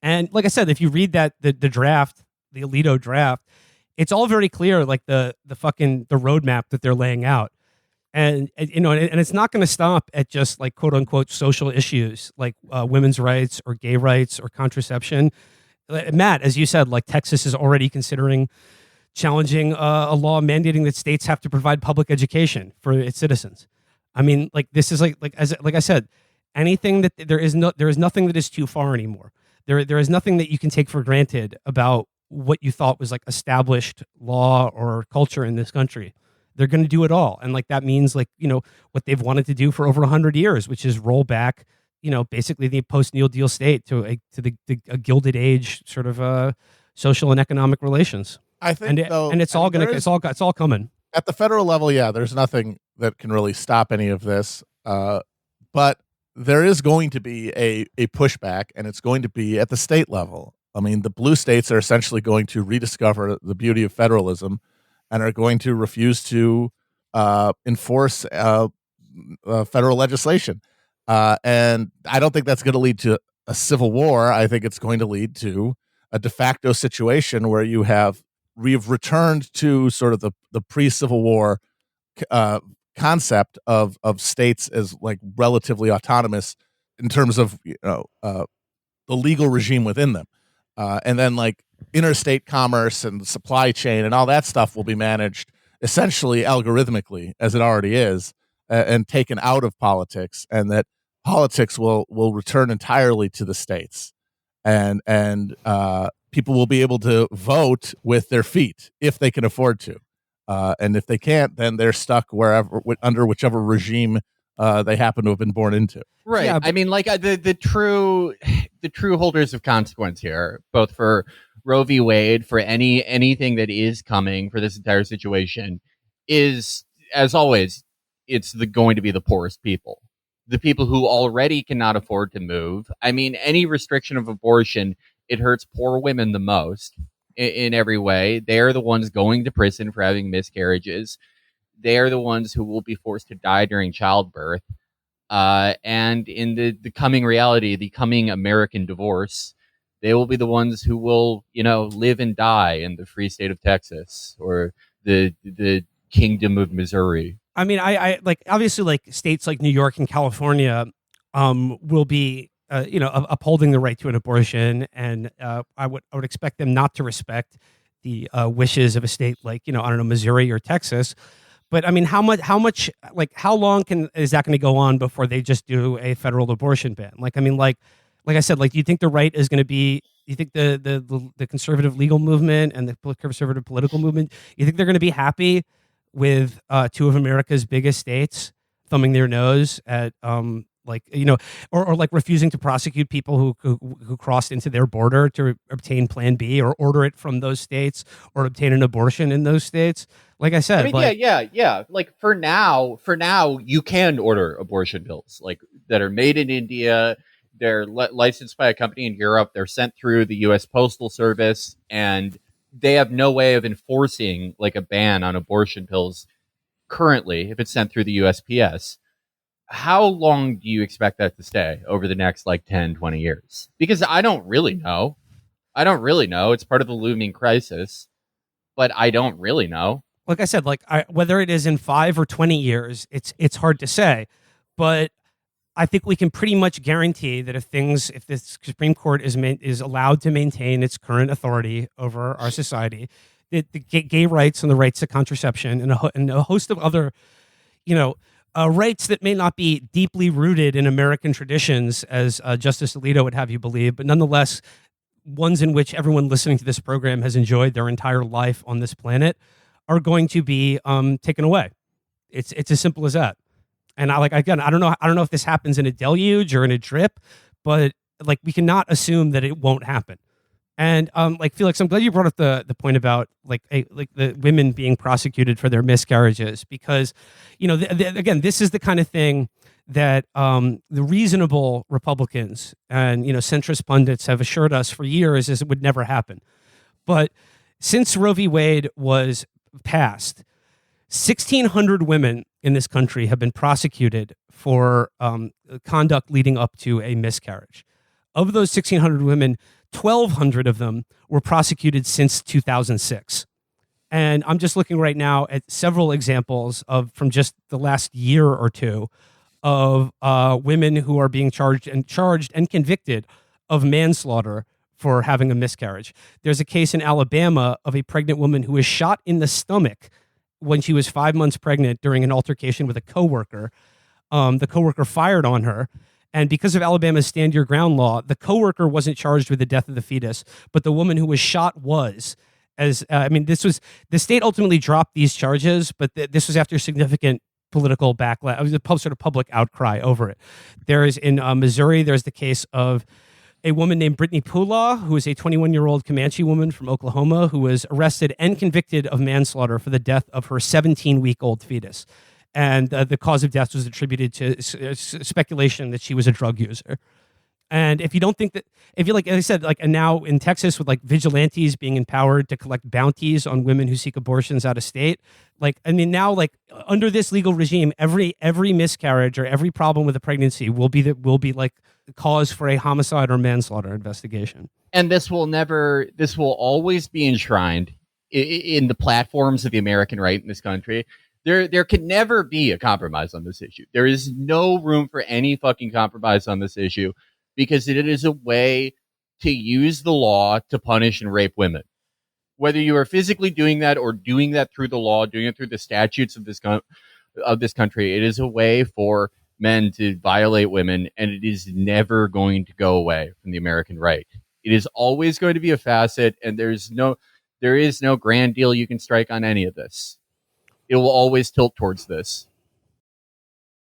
And like I said, if you read that the draft, the Alito draft, it's all very clear, like the roadmap that they're laying out. And and it's not going to stop at just like quote unquote social issues like women's rights or gay rights or contraception. Matt, as you said, like Texas is already considering challenging a law mandating that states have to provide public education for its citizens. I mean, like this is like I said, anything that there is nothing that is too far anymore. There is nothing that you can take for granted about what you thought was like established law or culture in this country. They're going to do it all, and like that means like what they've wanted to do for over 100 years, which is roll back basically the post-New Deal state to a Gilded Age sort of social and economic relations. I think, it's all coming at the federal level. Yeah, there's nothing that can really stop any of this, but there is going to be a pushback, and it's going to be at the state level. I mean, the blue states are essentially going to rediscover the beauty of federalism and are going to refuse to enforce federal legislation. And I don't think that's going to lead to a civil war. I think it's going to lead to a de facto situation where we've returned to sort of the pre-Civil War concept of states as like relatively autonomous in terms of the legal regime within them, and then like interstate commerce and the supply chain and all that stuff will be managed essentially algorithmically as it already is, and taken out of politics, and that politics will return entirely to the states, and people will be able to vote with their feet if they can afford to. And if they can't, then they're stuck under whichever regime they happen to have been born into. Right. Yeah, I mean, like the true holders of consequence here, both for Roe v. Wade, for anything that is coming for this entire situation, is, as always, it's going to be the poorest people, the people who already cannot afford to move. I mean, any restriction of abortion, it hurts poor women the most in every way. They're the ones going to prison for having miscarriages. They're the ones who will be forced to die during childbirth. And in the coming reality, the coming American divorce, they will be the ones who will, live and die in the free state of Texas or the kingdom of Missouri. I mean, I like obviously like states like New York and California will be upholding the right to an abortion, and I would expect them not to respect the wishes of a state like Missouri or Texas. But I mean, how much like how long is that going to go on before they just do a federal abortion ban? Like, I mean, like I said, like, do you think the right is going to be? Do you think the conservative legal movement and the conservative political movement? You think they're going to be happy with two of America's biggest states thumbing their nose at or like refusing to prosecute people who crossed into their border to obtain Plan B or order it from those states or obtain an abortion in those states? Like I said, yeah. Like for now, you can order abortion pills like that are made in India. They're licensed by a company in Europe. They're sent through the U.S. Postal Service, and they have no way of enforcing like a ban on abortion pills currently if it's sent through the USPS. How long do you expect that to stay over the next like 10, 20 years? Because I don't really know. It's part of the looming crisis, but I don't really know. Like I said, whether it is in 5 or 20 years, it's hard to say. But I think we can pretty much guarantee that if the Supreme Court is allowed to maintain its current authority over our society, the gay rights and the rights to contraception and a host of other, rights that may not be deeply rooted in American traditions, as Justice Alito would have you believe, but nonetheless, ones in which everyone listening to this program has enjoyed their entire life on this planet, are going to be taken away. It's as simple as that. And I don't know if this happens in a deluge or in a drip, but like we cannot assume that it won't happen. And Felix, I'm glad you brought up the point about like the women being prosecuted for their miscarriages, because again, this is the kind of thing that the reasonable Republicans and centrist pundits have assured us for years is it would never happen. But since Roe v. Wade was passed, 1,600 women in this country have been prosecuted for conduct leading up to a miscarriage. Of those 1,600 women, 1,200 of them were prosecuted since 2006. And I'm just looking right now at several examples from just the last year or two of women who are being charged and convicted of manslaughter for having a miscarriage. There's a case in Alabama of a pregnant woman who was shot in the stomach when she was 5 months pregnant during an altercation with a coworker. The coworker fired on her. And because of Alabama's stand your ground law, the coworker wasn't charged with the death of the fetus, but the woman who was shot was. The state ultimately dropped these charges, but this was after significant political backlash. It was a sort of public outcry over it. There is in Missouri, there's the case of a woman named Brittany Pula, who is a 21-year-old Comanche woman from Oklahoma who was arrested and convicted of manslaughter for the death of her 17-week-old fetus. And the cause of death was attributed to speculation that she was a drug user. And if you don't think that, if you like I said, and now in Texas with vigilantes being empowered to collect bounties on women who seek abortions out of state, now under this legal regime, every miscarriage or every problem with a pregnancy will be cause for a homicide or manslaughter investigation. And this will always be enshrined in the platforms of the American right in this country. There can never be a compromise on this issue. There is no room for any fucking compromise on this issue, because it is a way to use the law to punish and rape women. Whether you are physically doing that or doing that through the law, doing it through the statutes of this country, it is a way for men to violate women, and it is never going to go away from the American right. It is always going to be a facet, and there is no grand deal you can strike on any of this. It will always tilt towards this.